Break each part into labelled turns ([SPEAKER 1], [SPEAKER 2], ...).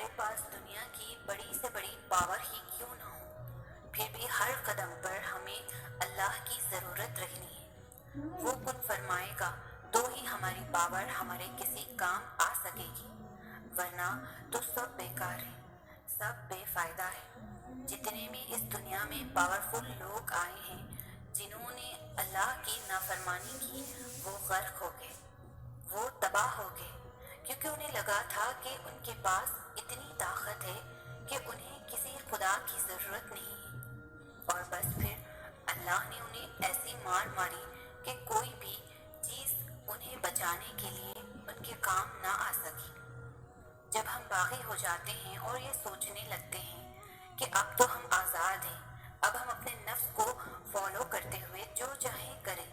[SPEAKER 1] ہمارے پاس دنیا کی بڑی سے بڑی پاور ہی کیوں نہ ہو، پھر بھی ہر قدم پر ہمیں اللہ کی ضرورت رہنی ہے۔ وہ کن فرمائے گا تو ہی ہماری پاور ہمارے کسی کام آ سکے گی، ورنہ تو سب بیکار ہے، سب بے فائدہ ہے۔ جتنے بھی اس دنیا میں پاورفل لوگ آئے ہیں، جنہوں نے اللہ کی نافرمانی کی، وہ غرق ہو گئے، وہ تباہ ہو گئے، کیونکہ انہیں لگا تھا کہ ان کے پاس اتنی طاقت ہے کہ انہیں کسی خدا کی ضرورت نہیں ہے، اور بس پھر اللہ نے انہیں ایسی مار ماری کہ کوئی بھی چیز انہیں بچانے کے لیے ان کے کام نہ آ سکی۔ جب ہم باغی ہو جاتے ہیں اور یہ سوچنے لگتے ہیں کہ اب تو ہم آزاد ہیں، اب ہم اپنے نفس کو فالو کرتے ہوئے جو چاہیں کریں،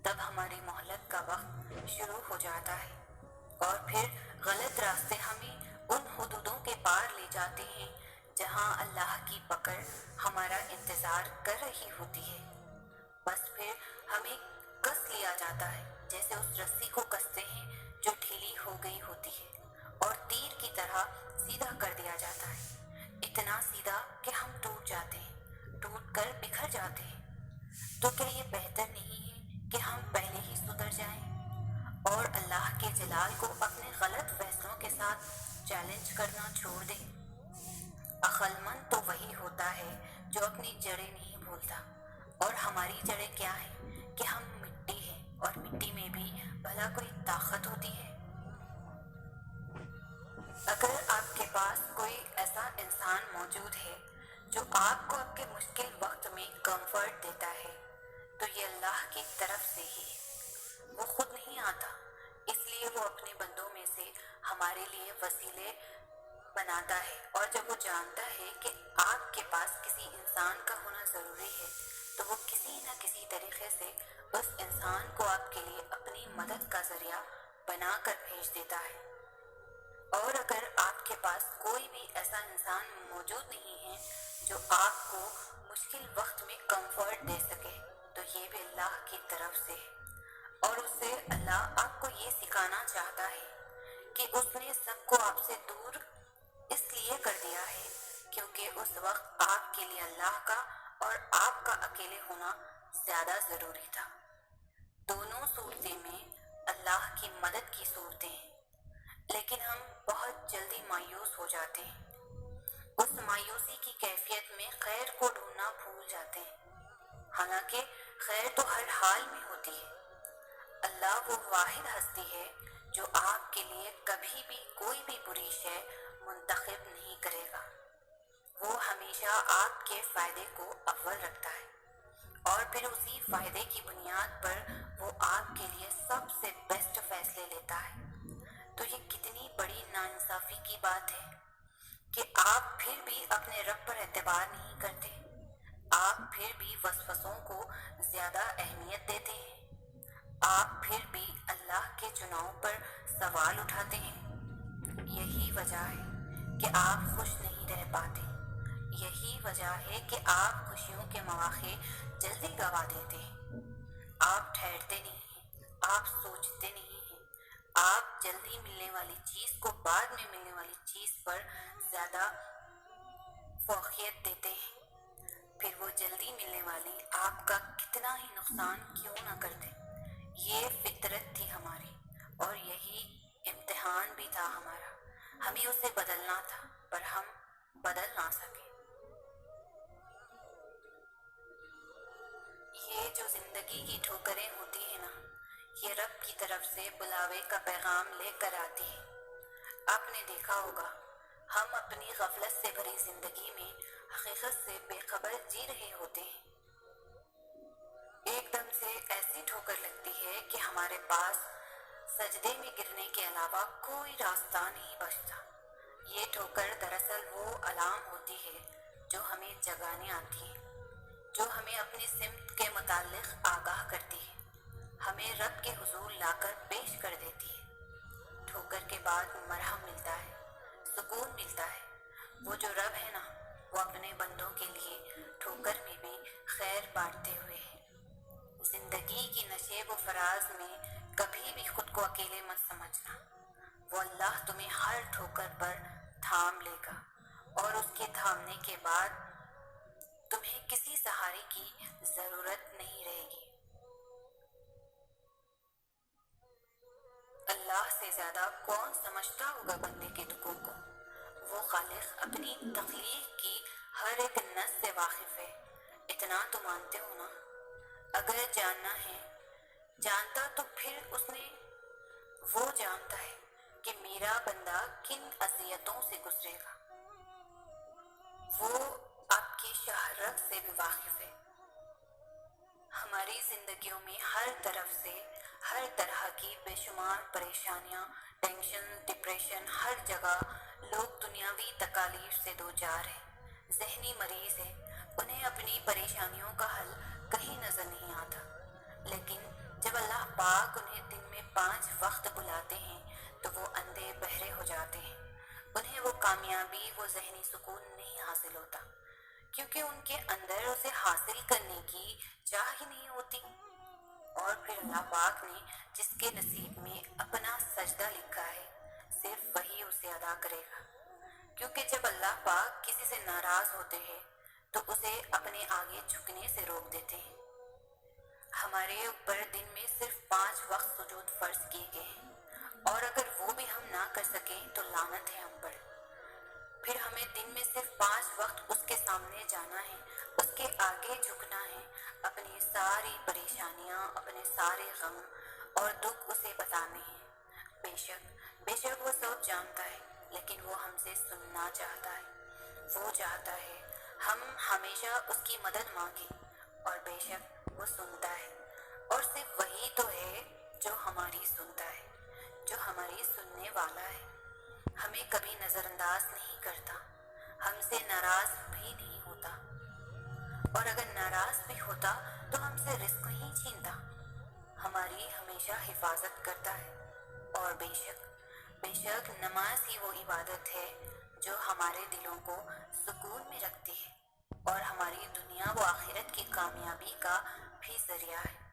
[SPEAKER 1] تب ہماری مہلت کا وقت شروع ہو جاتا ہے، اور پھر غلط راستے ہمیں ان حدودوں کے پار لے جاتے ہیں جہاں اللہ کی پکڑ ہمارا انتظار کر رہی ہوتی ہے۔ بس پھر ہمیں کس لیا جاتا ہے، جیسے اس رسی کو کستے ہیں جو ڈھیلی ہو گئی ہوتی ہے، اور تیر کی طرح سیدھا کر دیا جاتا ہے، اتنا سیدھا کہ ہم ٹوٹ جاتے ہیں، ٹوٹ کر بکھر جاتے ہیں۔ تو کیا یہ بہتر نہیں ہے کہ ہم پہلے ہی سدھر جائیں اور اللہ کے جلال کو اپنے غلط فیصلوں کے ساتھ چیلنج کرنا چھوڑ دیں؟ عقل مند تو وہی ہوتا ہے جو اپنی جڑیں نہیں بھولتا، اور ہماری جڑیں کیا ہیں کہ ہم مٹی ہیں، اور مٹی میں بھی بھلا کوئی طاقت ہوتی ہے؟ اگر آپ کے پاس کوئی ایسا انسان موجود ہے جو آپ کو آپ کے مشکل وقت میں کمفرٹ دیتا ہے، تو یہ اللہ کی طرف سے ہی ہے۔ وہ خود نہیں آتا، اس لیے وہ اپنے بندوں میں سے ہمارے لیے وسیلے بناتا ہے، اور جب وہ جانتا ہے کہ آپ کے پاس کسی انسان کا ہونا ضروری ہے، تو وہ کسی نہ کسی طریقے سے اس انسان کو آپ کے لیے اپنی مدد کا ذریعہ بنا کر بھیج دیتا ہے۔ اور اگر آپ کے پاس کوئی بھی ایسا انسان موجود نہیں ہے جو آپ کو مشکل وقت میں کمفرٹ دے سکے، تو یہ بھی اللہ کی طرف سے ہے، اور اس سے اللہ آپ کو یہ سکھانا چاہتا ہے کہ اس نے سب کو آپ سے دور اس لیے کر دیا ہے کیونکہ اس وقت آپ کے لیے اللہ کا اور آپ کا اکیلے ہونا زیادہ ضروری تھا۔ دونوں صورتیں میں اللہ کی مدد کی صورتیں ہیں، لیکن ہم بہت جلدی مایوس ہو جاتے ہیں۔ اس مایوسی کی کیفیت میں خیر کو ڈھونڈنا بھول جاتے ہیں، حالانکہ خیر تو ہر حال میں ہوتی ہے۔ اللہ وہ واحد ہستی ہے جو آپ کے لیے کبھی بھی کوئی بھی بری شے منتخب نہیں کرے گا۔ وہ ہمیشہ آپ کے فائدے کو اول رکھتا ہے، اور پھر اسی فائدے کی بنیاد پر وہ آپ کے لیے سب سے بیسٹ فیصلے لیتا ہے۔ تو یہ کتنی بڑی ناانصافی کی بات ہے کہ آپ پھر بھی اپنے رب پر اعتبار نہیں کرتے، آپ پھر بھی وسوسوں کو زیادہ اہمیت دیتے ہیں، آپ پھر بھی اللہ کے چناؤ پر سوال اٹھاتے ہیں۔ یہی وجہ ہے کہ آپ خوش نہیں رہ پاتے، یہی وجہ ہے کہ آپ خوشیوں کے مواقع جلدی گوا دیتے ہیں۔ آپ ٹھہرتے نہیں ہیں، آپ سوچتے نہیں ہیں، آپ جلدی ملنے والی چیز کو بعد میں ملنے والی چیز پر زیادہ فوقیت دیتے ہیں، پھر وہ جلدی ملنے والی آپ کا کتنا ہی نقصان کیوں نہ کر دے۔ یہ فطرت تھی ہماری، اور یہی امتحان بھی تھا ہمارا، ہمیں اسے بدلنا تھا، پر ہم بدل نہ سکے۔ یہ جو زندگی کی ٹھوکریں ہوتی ہیں نا، یہ رب کی طرف سے بلاوے کا پیغام لے کر آتی ہے۔ آپ نے دیکھا ہوگا، ہم اپنی غفلت سے بھری زندگی میں حقیقت سے بے خبر جی رہے ہوتے ہیں۔ ایک دم سے ایسی ٹھوکر لگتی ہے کہ ہمارے پاس سجدے میں گرنے کے علاوہ کوئی راستہ نہیں بچتا۔ یہ ٹھوکر دراصل وہ الارم ہوتی ہے جو ہمیں جگانے آتی ہے، جو ہمیں اپنی سمت کے متعلق آگاہ کرتی ہے، ہمیں رب کے حضور لا کر پیش کر دیتی ہے۔ ٹھوکر کے بعد مرہم ملتا ہے، سکون ملتا ہے۔ وہ جو رب ہے نا، وہ اپنے بندوں کے لیے ٹھوکر میں بھی خیر بانٹتے ہوئے ہے۔ زندگی کی نشیب و فراز میں کبھی بھی خود کو اکیلے مت سمجھنا، وہ اللہ تمہیں ہر ٹھوکر پر تھام لے گا اور اس کے تھامنے کے بعد تمہیں کسی سہارے کی ضرورت نہیں رہے گی۔ اللہ سے زیادہ کون سمجھتا ہوگا بندے کے دکھوں کو؟ وہ خالق اپنی تخلیق کی ہر ایک نس سے واقف ہے۔ اتنا تو مانتے ہو نا؟ اگر جاننا ہے، جانتا تو پھر اس نے وہ جانتا ہے کہ میرا بندہ کن اذیتوں سے گزرے گا۔ وہ آپ کی شہرت سے بھی واقف ہے۔ ہماری زندگیوں میں ہر طرف سے ہر طرح کی بے شمار پریشانیاں، ٹینشن، ڈپریشن، ہر جگہ لوگ دنیاوی تکالیف سے دوچار ہیں، ذہنی مریض ہیں، انہیں اپنی پریشانیوں کا حل کہیں نظر نہیں آتا۔ لیکن جب اللہ پاک انہیں دن میں 5 وقت بلاتے ہیں تو وہ اندھے بہرے ہو جاتے ہیں، انہیں وہ کامیابی، وہ ذہنی سکون نہیں حاصل ہوتا، کیونکہ ان کے اندر اسے حاصل کرنے کی چاہ ہی نہیں ہوتی۔ اور پھر اللہ پاک نے جس کے نصیب میں اپنا سجدہ لکھا ہے، صرف وہی اسے ادا کرے گا، کیونکہ جب اللہ پاک کسی سے ناراض ہوتے ہیں تو اسے اپنے آگے جھکنے سے روک دیتے ہیں۔ ہمارے اوپر دن میں صرف 5 وقت سجود فرض کیے گئے ہیں، اور اگر وہ بھی ہم نہ کر سکیں تو لعنت ہے ہم پر۔ پھر ہمیں دن میں صرف 5 وقت اس کے سامنے جانا ہے، اس کے آگے جھکنا ہے، اپنی ساری پریشانیاں، اپنے سارے غم اور دکھ اسے بتانے ہیں۔ بے شک وہ سب جانتا ہے، لیکن وہ ہم سے سننا چاہتا ہے۔ وہ چاہتا ہے ہم ہمیشہ اس کی مدد مانگیں، اور بے شک وہ سنتا ہے، اور صرف وہی تو ہے جو ہماری سنتا ہے، جو ہماری سننے والا ہے۔ ہمیں کبھی نظر انداز نہیں کرتا، ہم سے ناراض بھی نہیں ہوتا، اور اگر ناراض بھی ہوتا تو ہم سے رزق نہیں چھینتا، ہماری ہمیشہ حفاظت کرتا ہے۔ اور بے شک نماز ہی وہ عبادت ہے جو ہمارے دلوں کو سکون میں رکھتی ہے اور ہماری دنیا و آخرت کی کامیابی کا بھی ذریعہ ہے۔